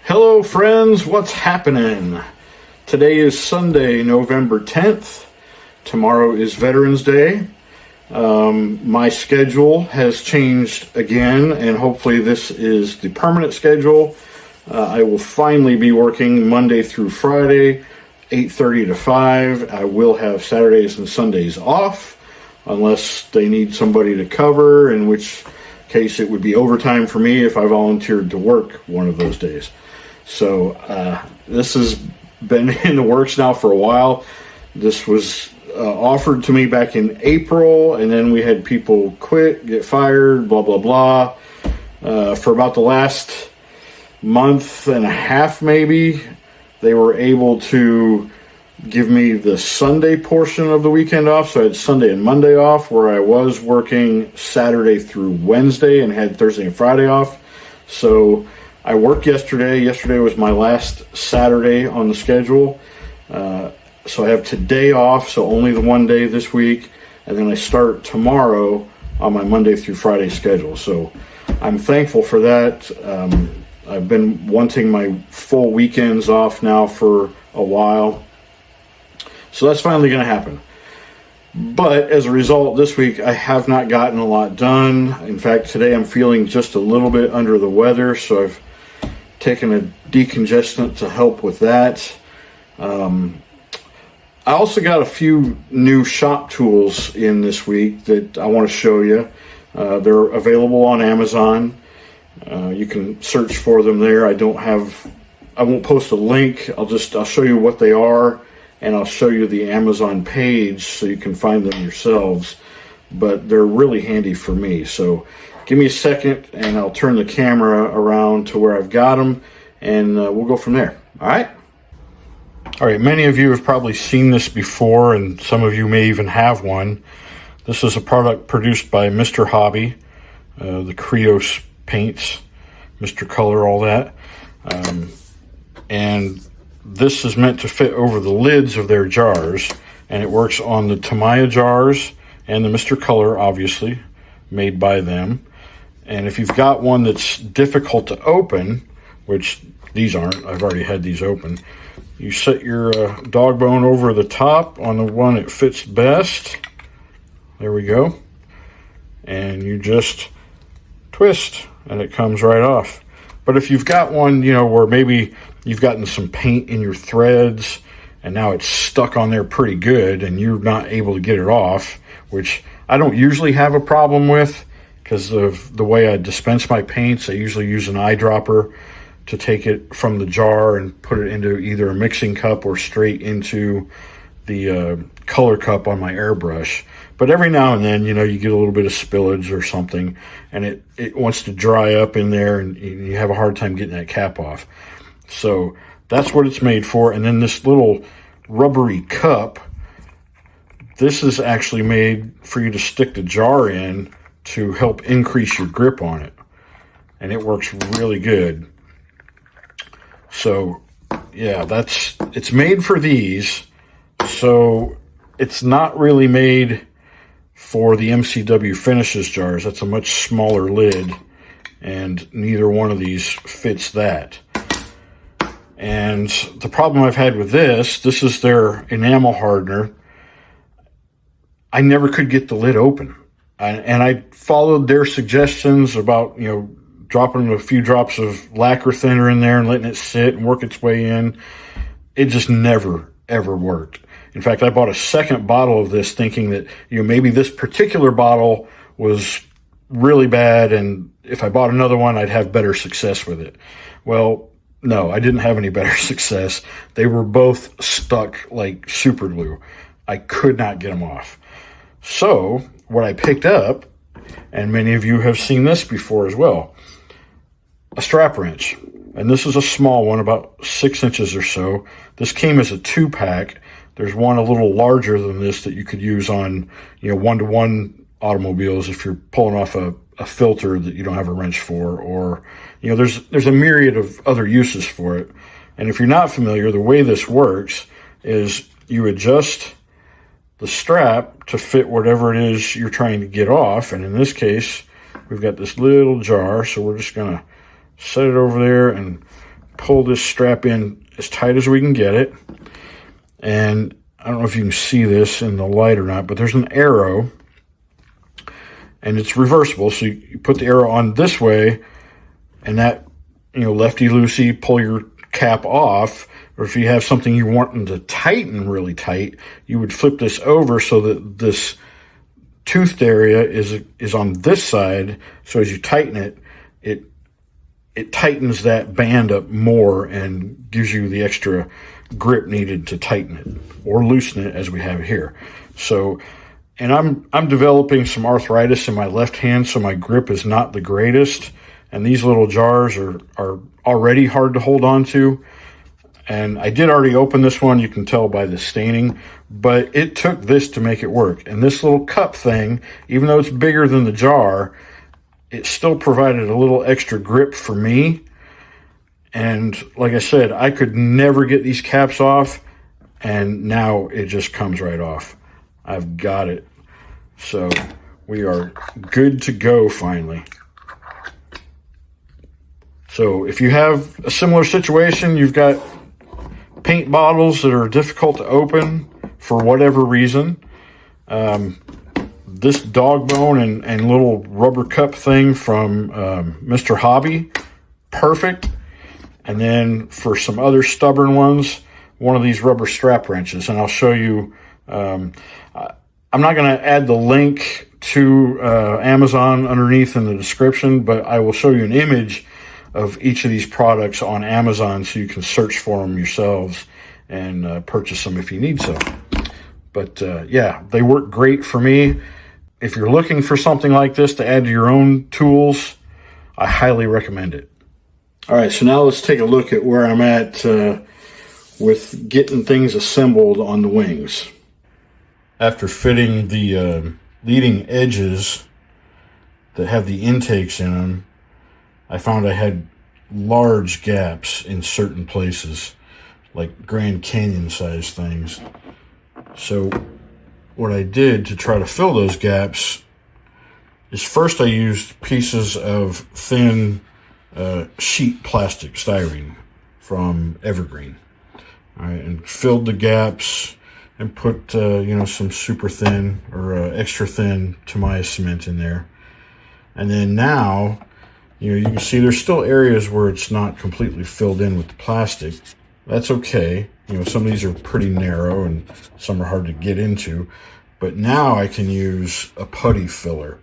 Hello friends, what's happening? Today is Sunday, November 10th. Tomorrow is Veterans Day. My schedule has changed again, and hopefully this is the permanent schedule. I will finally be working Monday through Friday, 8:30 to 5. I will have Saturdays and Sundays off, unless they need somebody to cover, in which case it would be overtime for me if I volunteered to work one of those days. So this has been in the works now for a while. This was offered to me back in April, and then we had people quit, get fired, blah, blah, blah. For about the last month and a half, maybe, they were able to give me the Sunday portion of the weekend off. So I had Sunday and Monday off, where I was working Saturday through Wednesday and had Thursday and Friday off. So I worked yesterday. Yesterday was my last Saturday on the schedule. So I have today off, so only the one day this week. And then I start tomorrow on my Monday through Friday schedule. So I'm thankful for that. I've been wanting my full weekends off now for a while. So that's finally going to happen. But as a result, this week I have not gotten a lot done. In fact, today I'm feeling just a little bit under the weather, so I've taken a decongestant to help with that. I also got a few new shop tools in this week that I want to show you. They're available on Amazon. You can search for them there. I won't post a link. I'll show you what they are, and I'll show you the Amazon page so you can find them yourselves. But they're really handy for me. So give me a second, and I'll turn the camera around to where I've got them, and we'll go from there. All right? All right, many of you have probably seen this before, and some of you may even have one. This is a product produced by Mr. Hobby, the Creos paints, Mr. Color, all that. And this is meant to fit over the lids of their jars, and it works on the Tamiya jars and the Mr. Color, obviously, made by them. And if you've got one that's difficult to open, which these aren't, I've already had these open, you set your dog bone over the top on the one that fits best. There we go. And you just twist, and it comes right off. But if you've got one, where maybe you've gotten some paint in your threads, and now it's stuck on there pretty good, and you're not able to get it off, which I don't usually have a problem with, because of the way I dispense my paints. I usually use an eyedropper to take it from the jar and put it into either a mixing cup or straight into the color cup on my airbrush. But every now and then, you get a little bit of spillage or something, and it wants to dry up in there, and you have a hard time getting that cap off. So that's what it's made for. And then this little rubbery cup, this is actually made for you to stick the jar in to help increase your grip on it. And it works really good. So yeah, it's made for these. So it's not really made for the MCW Finishes jars. That's a much smaller lid, and neither one of these fits that. And the problem I've had with this is their enamel hardener. I never could get the lid open. And I followed their suggestions about, dropping a few drops of lacquer thinner in there and letting it sit and work its way in. It just never, ever worked. In fact, I bought a second bottle of this thinking that, maybe this particular bottle was really bad, and if I bought another one, I'd have better success with it. Well, no, I didn't have any better success. They were both stuck like super glue. I could not get them off. So what I picked up, and many of you have seen this before as well, a strap wrench. And this is a small one, about 6 inches or so. This came as a 2-pack. There's one a little larger than this that you could use on, 1-to-1 automobiles if you're pulling off a filter that you don't have a wrench for, or, there's a myriad of other uses for it. And if you're not familiar, the way this works is you adjust the strap to fit whatever it is you're trying to get off. And in this case, we've got this little jar, so we're just going to set it over there and pull this strap in as tight as we can get it. And I don't know if you can see this in the light or not, but there's an arrow, and it's reversible. So you put the arrow on this way, and that, lefty-loosey, pull your cap off. Or if you have something you want to tighten really tight, you would flip this over so that this toothed area is on this side. So as you tighten it, it tightens that band up more and gives you the extra grip needed to tighten it or loosen it, as we have here. So, and I'm developing some arthritis in my left hand, so my grip is not the greatest. And these little jars are already hard to hold on to. And I did already open this one, you can tell by the staining, but it took this to make it work. And this little cup thing, even though it's bigger than the jar, it still provided a little extra grip for me. And like I said, I could never get these caps off, and now it just comes right off. I've got it. So we are good to go finally. So if you have a similar situation, you've got paint bottles that are difficult to open for whatever reason, this dog bone and little rubber cup thing from Mr. Hobby, perfect. And then for some other stubborn ones, one of these rubber strap wrenches. And I'll show you, I'm not going to add the link to Amazon underneath in the description, but I will show you an image of each of these products on Amazon so you can search for them yourselves and purchase them if you need so. But yeah, they work great for me. If you're looking for something like this to add to your own tools, I highly recommend it. All right, so now let's take a look at where I'm at with getting things assembled on the wings. After fitting the leading edges that have the intakes in them, I found I had large gaps in certain places, like Grand Canyon size things. So what I did to try to fill those gaps is first I used pieces of thin sheet plastic styrene from Evergreen. All right, and filled the gaps and put some super thin or extra thin Tamiya cement in there. And then now, you can see there's still areas where it's not completely filled in with the plastic. That's okay. Some of these are pretty narrow and some are hard to get into. But now I can use a putty filler,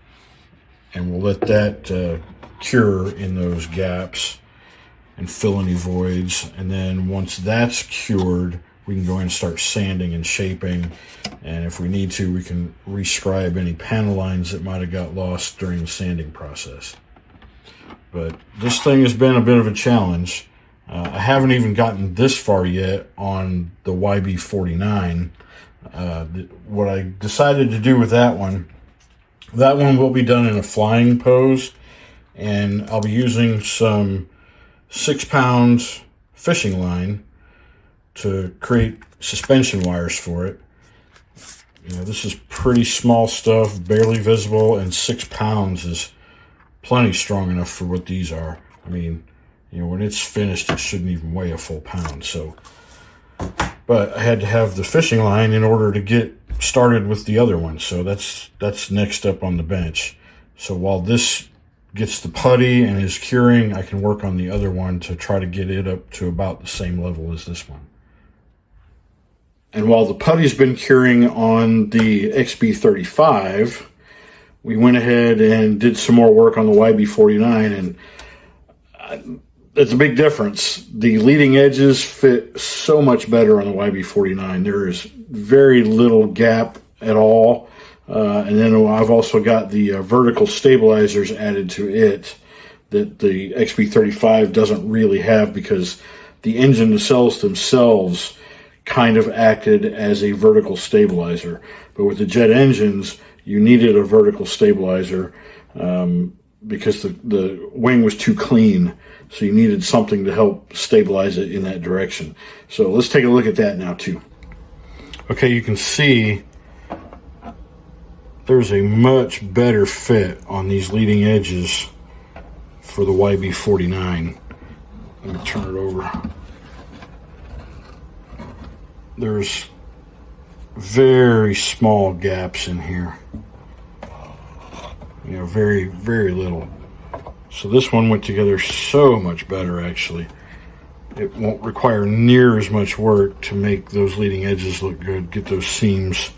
and we'll let that cure in those gaps and fill any voids. And then once that's cured, we can go in and start sanding and shaping. And if we need to, we can rescribe any panel lines that might have got lost during the sanding process. But this thing has been a bit of a challenge. I haven't even gotten this far yet on the YB49. What I decided to do with that one will be done in a flying pose, and I'll be using some 6-pound fishing line to create suspension wires for it. This is pretty small stuff, barely visible, and 6 pounds is plenty strong enough for what these are. I mean, when it's finished, it shouldn't even weigh a full pound. So, but I had to have the fishing line in order to get started with the other one. So that's next up on the bench. So while this gets the putty and is curing, I can work on the other one to try to get it up to about the same level as this one. And while the putty's been curing on the XB35, we went ahead and did some more work on the YB49, and it's a big difference. The leading edges fit so much better on the YB49. There is very little gap at all. And then I've also got the vertical stabilizers added to it that the XB35 doesn't really have, because the engine nacelles themselves kind of acted as a vertical stabilizer. But with the jet engines, you needed a vertical stabilizer because the wing was too clean. So you needed something to help stabilize it in that direction. So let's take a look at that now too. Okay, you can see there's a much better fit on these leading edges for the YB49. Let me turn it over. There's very small gaps in here. You know, very, very little. So this one went together so much better, actually. It won't require near as much work to make those leading edges look good, get those seams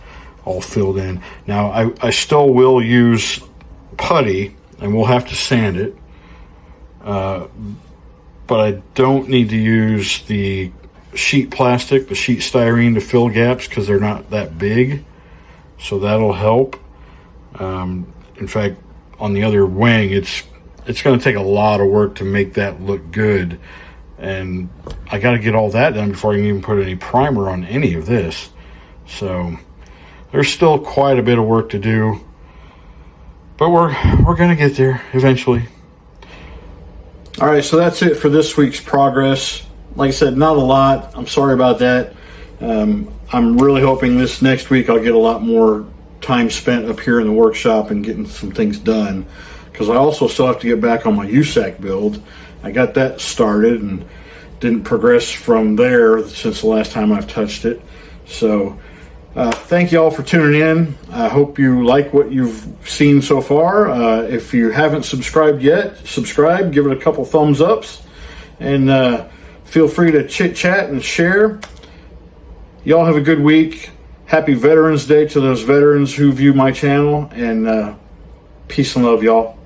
all filled in. Now, I still will use putty, and we'll have to sand it. But I don't need to use the sheet plastic, the sheet styrene to fill gaps because they're not that big. So that'll help. In fact, on the other wing, it's going to take a lot of work to make that look good. And I got to get all that done before I can even put any primer on any of this. So there's still quite a bit of work to do. But we're going to get there eventually. All right, so that's it for this week's progress. Like I said, not a lot. I'm sorry about that. I'm really hoping this next week I'll get a lot more time spent up here in the workshop and getting some things done, because I also still have to get back on my USAC build. I got that started and didn't progress from there since the last time I've touched it. So thank you all for tuning in. I hope you like what you've seen so far. If you haven't subscribed yet, subscribe, give it a couple thumbs ups, and feel free to chit chat and share. Y'all have a good week. Happy Veterans Day to those veterans who view my channel, and peace and love, y'all.